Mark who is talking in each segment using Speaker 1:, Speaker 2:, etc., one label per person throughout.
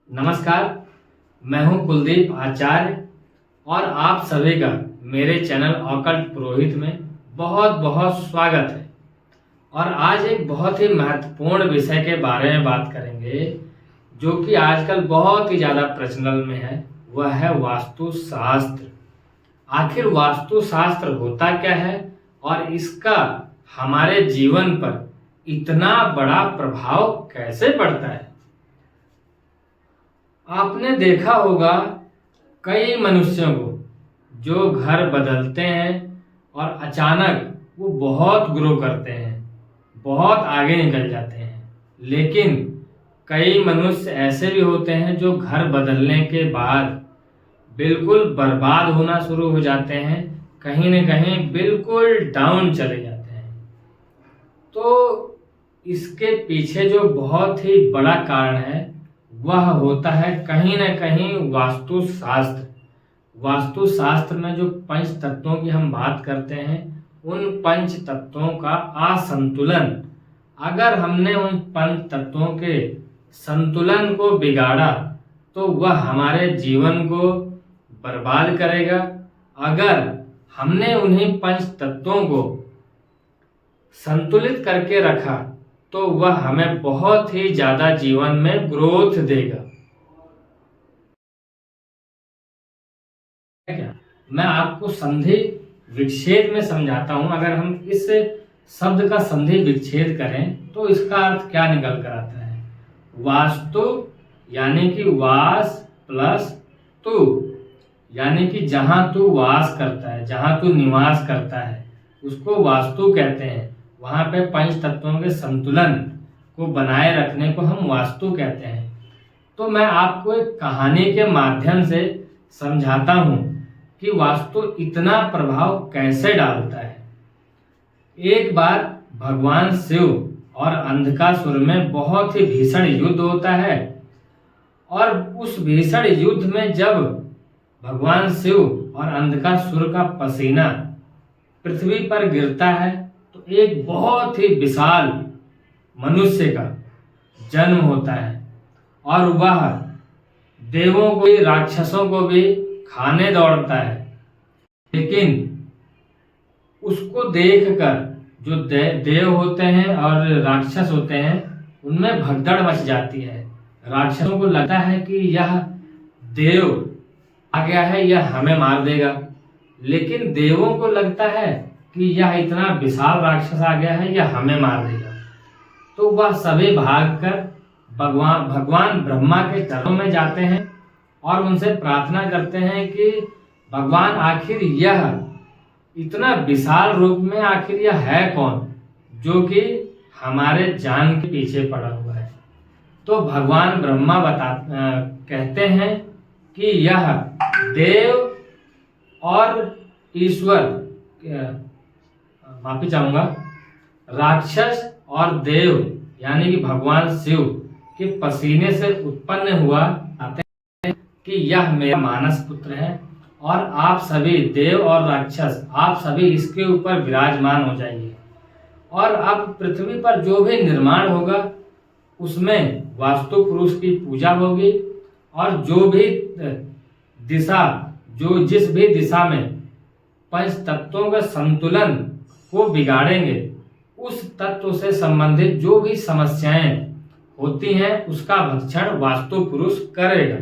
Speaker 1: नमस्कार, मैं हूं कुलदीप आचार्य और आप सभी का मेरे चैनल ऑकल्ट पुरोहित में बहुत बहुत स्वागत है। और आज एक बहुत ही महत्वपूर्ण विषय के बारे में बात करेंगे जो कि आजकल बहुत ही ज़्यादा प्रचलन में है, वह है वास्तुशास्त्र। आखिर वास्तुशास्त्र होता क्या है और इसका हमारे जीवन पर इतना बड़ा प्रभाव कैसे पड़ता है। आपने देखा होगा कई मनुष्यों को जो घर बदलते हैं और अचानक वो बहुत ग्रो करते हैं, बहुत आगे निकल जाते हैं। लेकिन कई मनुष्य ऐसे भी होते हैं जो घर बदलने के बाद बिल्कुल बर्बाद होना शुरू हो जाते हैं, कहीं न कहीं बिल्कुल डाउन चले जाते हैं। तो इसके पीछे जो बहुत ही बड़ा कारण है वह होता है कहीं न कहीं वास्तुशास्त्र। वास्तुशास्त्र में जो पंच तत्वों की हम बात करते हैं, उन पंच तत्वों का असंतुलन, अगर हमने उन पंच तत्वों के संतुलन को बिगाड़ा तो वह हमारे जीवन को बर्बाद करेगा। अगर हमने उन्हीं पंच तत्वों को संतुलित करके रखा तो वह हमें बहुत ही ज्यादा जीवन में ग्रोथ देगा। क्या मैं आपको संधि विच्छेद में समझाता हूं। अगर हम इस शब्द का संधि विच्छेद करें तो इसका अर्थ क्या निकल कर आता है। वास्तु यानी कि वास प्लस तु, यानी कि जहां तू वास करता है, जहां तू निवास करता है, उसको वास्तु कहते हैं। वहां पे पंच तत्वों के संतुलन को बनाए रखने को हम वास्तु कहते हैं। तो मैं आपको एक कहानी के माध्यम से समझाता हूं कि वास्तु इतना प्रभाव कैसे डालता है। एक बार भगवान शिव और अंधकासुर में बहुत ही भीषण युद्ध होता है और उस भीषण युद्ध में जब भगवान शिव और अंधकासुर का पसीना पृथ्वी पर गिरता है तो एक बहुत ही विशाल मनुष्य का जन्म होता है और वह देवों को भी राक्षसों को भी खाने दौड़ता है। लेकिन उसको देखकर जो देव होते हैं और राक्षस होते हैं उनमें भगदड़ मच जाती है। राक्षसों को लगता है कि यह देव आ गया है, यह हमें मार देगा। लेकिन देवों को लगता है कि यह इतना विशाल राक्षस आ गया है, यह हमें मार देगा। तो वह सभी भागकर भगवान ब्रह्मा के चरणों में जाते हैं और उनसे प्रार्थना करते हैं कि भगवान आखिर यह इतना विशाल रूप में आखिर यह है कौन जो कि हमारे जान के पीछे पड़ा हुआ है। तो भगवान ब्रह्मा कहते हैं कि यह देव और ईश्वर, माफी चाहूंगा, राक्षस और देव यानी कि भगवान शिव के पसीने से उत्पन्न हुआ आते हैं कि यह मेरा मानस पुत्र है और आप सभी देव और राक्षस आप सभी इसके ऊपर विराजमान हो जाइए। और अब पृथ्वी पर जो भी निर्माण होगा उसमें वास्तु पुरुष की पूजा होगी और जो भी दिशा, जो जिस भी दिशा में पंच तत्वों के संतुलन को बिगाड़ेंगे उस तत्व से संबंधित जो भी समस्याएं होती हैं उसका भक्षण वास्तु पुरुष करेगा।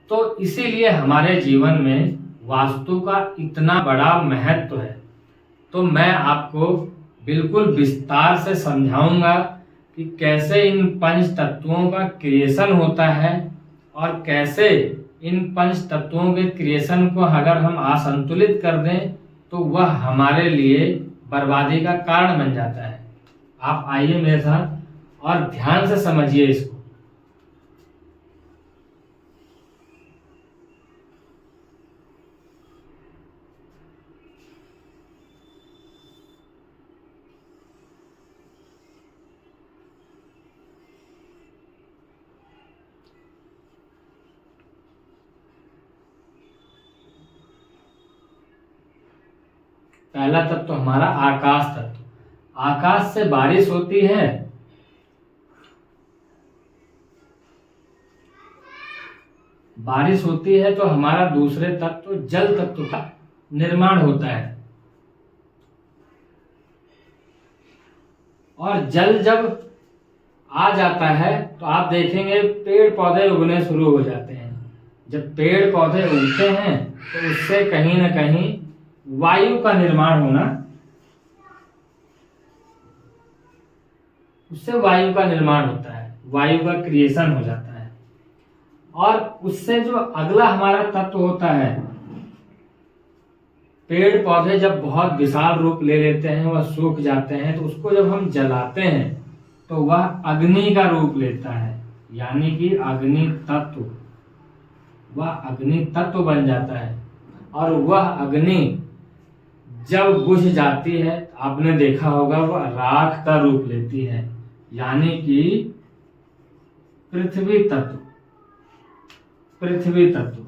Speaker 1: तो इसीलिए हमारे जीवन में वास्तु का इतना बड़ा महत्व है। तो मैं आपको बिल्कुल विस्तार से समझाऊंगा कि कैसे इन पंच तत्वों का क्रिएशन होता है और कैसे इन पंच तत्वों के क्रिएशन को अगर हम असंतुलित कर दें तो वह हमारे लिए बर्बादी का कारण बन जाता है। आप आइए मेरे साथ और ध्यान से समझिए इसको। पहला तत्व हमारा आकाश तत्व। आकाश से बारिश होती है बारिश होती है तो हमारा दूसरे तत्व जल तत्व का निर्माण होता है। और जल जब आ जाता है तो आप देखेंगे पेड़ पौधे उगने शुरू हो जाते हैं। जब पेड़ पौधे उगते हैं तो उससे कहीं ना कहीं वायु का निर्माण होना, उससे वायु का निर्माण होता है, वायु का क्रिएशन हो जाता है। और उससे जो अगला हमारा तत्व होता है, पेड़ पौधे जब बहुत विशाल रूप ले लेते हैं, वह सूख जाते हैं, तो उसको जब हम जलाते हैं तो वह अग्नि का रूप लेता है, यानी कि अग्नि तत्व, वह अग्नि तत्व बन जाता है। और वह अग्नि जब बुझ जाती है, आपने देखा होगा, वह राख का रूप लेती है, यानी कि पृथ्वी तत्व, पृथ्वी तत्व।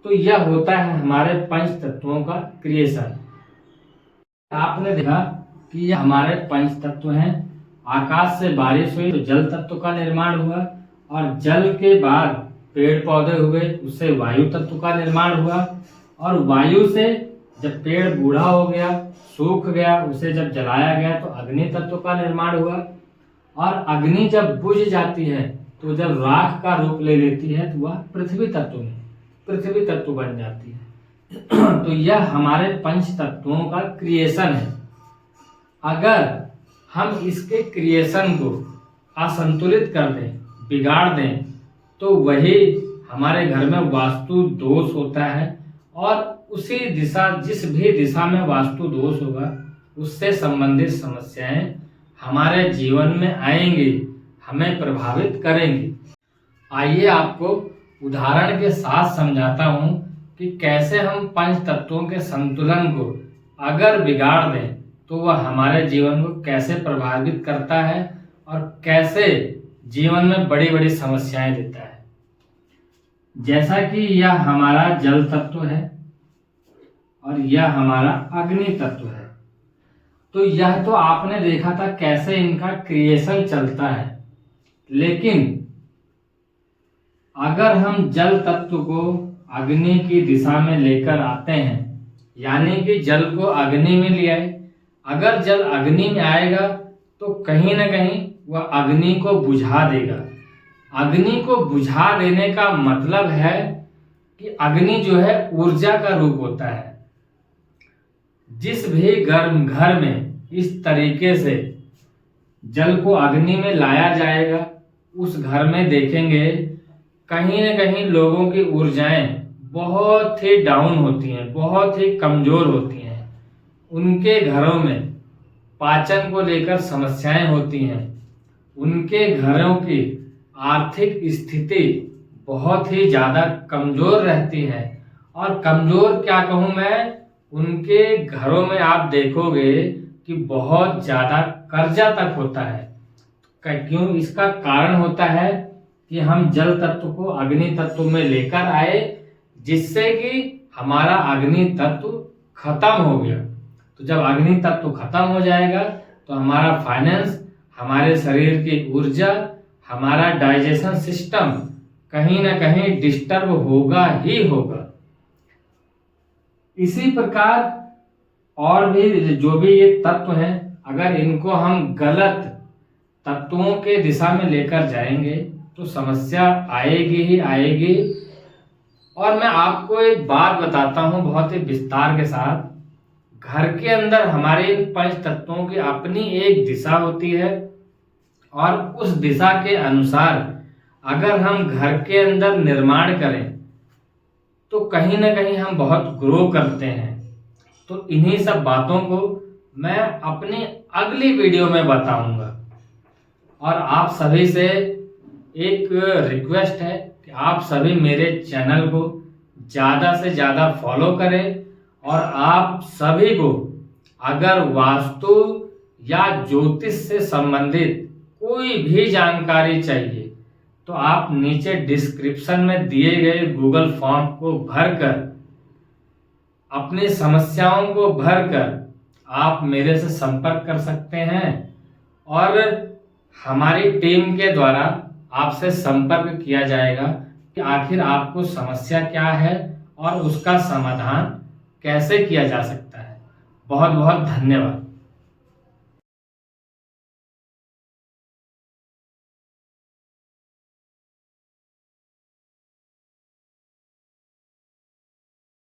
Speaker 1: तो यह होता है हमारे पंच तत्वों का क्रिएशन। आपने देखा कि यह हमारे पंच तत्व हैं। आकाश से बारिश हुई तो जल तत्व का निर्माण हुआ, और जल के बाद पेड़ पौधे हुए, उससे वायु तत्व का निर्माण हुआ, और वायु से जब पेड़ बूढ़ा हो गया, सूख गया, उसे जब जलाया गया तो अग्नि तत्व का निर्माण हुआ। और अग्नि जब बुझ जाती है तो जब राख का रूप ले लेती है तो वह पृथ्वी तत्व बन जाती है। तो यह हमारे पंच तत्वों का क्रिएशन है। अगर हम इसके क्रिएशन को असंतुलित कर दें, बिगाड़ दें, तो वही हमारे घर में वास्तु दोष होता है। और उसी दिशा, जिस भी दिशा में वास्तु दोष होगा, उससे संबंधित समस्याएं हमारे जीवन में आएंगी, हमें प्रभावित करेंगी। आइए आपको उदाहरण के साथ समझाता हूं कि कैसे हम पंच तत्वों के संतुलन को अगर बिगाड़ दें तो वह हमारे जीवन को कैसे प्रभावित करता है और कैसे जीवन में बड़ी बड़ी समस्याएं देता है। जैसा कि यह हमारा जल तत्व है और यह हमारा अग्नि तत्व है। तो यह तो आपने देखा था कैसे इनका क्रिएशन चलता है। लेकिन अगर हम जल तत्व को अग्नि की दिशा में लेकर आते हैं, यानी कि जल को अग्नि में ले आए, अगर जल अग्नि में आएगा तो कहीं ना कहीं वह अग्नि को बुझा देगा। अग्नि को बुझा देने का मतलब है कि अग्नि जो है ऊर्जा का रूप होता है। जिस भी गर्म घर में इस तरीके से जल को अग्नि में लाया जाएगा, उस घर में देखेंगे कहीं न कहीं लोगों की ऊर्जाएं बहुत ही डाउन होती हैं, बहुत ही कमजोर होती हैं। उनके घरों में पाचन को लेकर समस्याएं होती हैं। उनके घरों की आर्थिक स्थिति बहुत ही ज़्यादा कमजोर रहती है। और कमजोर क्या कहूँ मैं, उनके घरों में आप देखोगे कि बहुत ज़्यादा कर्जा तक होता है। क्यों? इसका कारण होता है कि हम जल तत्व को अग्नि तत्व में लेकर आए, जिससे कि हमारा अग्नि तत्व खत्म हो गया। तो जब अग्नि तत्व खत्म हो जाएगा तो हमारा फाइनेंस, हमारे शरीर की ऊर्जा, हमारा डाइजेशन सिस्टम कहीं ना कहीं डिस्टर्ब होगा ही होगा। इसी प्रकार और भी जो भी ये तत्व हैं, अगर इनको हम गलत तत्वों के दिशा में लेकर जाएंगे तो समस्या आएगी ही आएगी। और मैं आपको एक बात बताता हूं बहुत ही विस्तार के साथ। घर के अंदर हमारे इन पंच तत्वों की अपनी एक दिशा होती है, और उस दिशा के अनुसार अगर हम घर के अंदर निर्माण करें तो कहीं ना कहीं हम बहुत ग्रो करते हैं। तो इन्हीं सब बातों को मैं अपनी अगली वीडियो में बताऊंगा। और आप सभी से एक रिक्वेस्ट है कि आप सभी मेरे चैनल को ज़्यादा से ज़्यादा फॉलो करें। और आप सभी को अगर वास्तु या ज्योतिष से संबंधित कोई भी जानकारी चाहिए तो आप नीचे डिस्क्रिप्शन में दिए गए गूगल फॉर्म को भरकर, अपनी समस्याओं को भरकर आप मेरे से संपर्क कर सकते हैं। और हमारी टीम के द्वारा आपसे संपर्क किया जाएगा कि आखिर आपको समस्या क्या है और उसका समाधान कैसे किया जा सकता है। बहुत बहुत धन्यवाद।